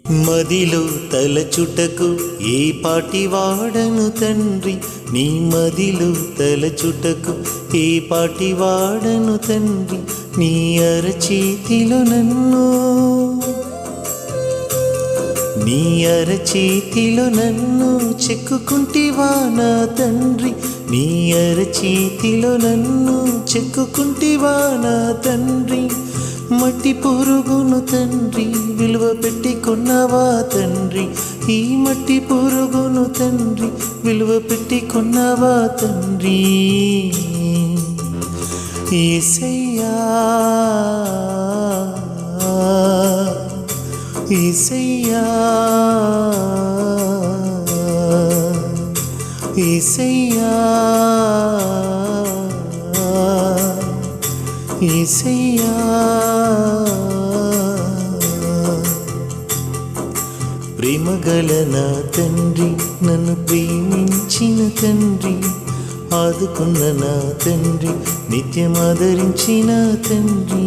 మదిలో తలచుటకు ఏ పాటి వాడను తండ్రి, నీ మదిలో తలచుటకు ఏ పాటి వాడను తండ్రి, నీ అరచేతిలో నన్ను, నీ అరచేతిలో నన్ను చెక్కుకుంటివా నా తండ్రి, నీ అరచేతిలో నన్ను చెక్కుకుంటివా నా తండ్రి. మట్టి పురుగును తండ్రి విలువ పెట్టి కొన్నవా తండ్రి, ఈ మట్టి పురుగును తండ్రి విలువ పెట్టి కొన్నవా తండ్రి. యేసయ్యా యేసయ్యా యేసయ్యా యేసయ్యా. ప్రేమగల నా తండ్రి, నన్ను ప్రేమించిన తండ్రి, ఆదుకున్న నా తండ్రి, నిత్యం ఆదరించిన తండ్రి.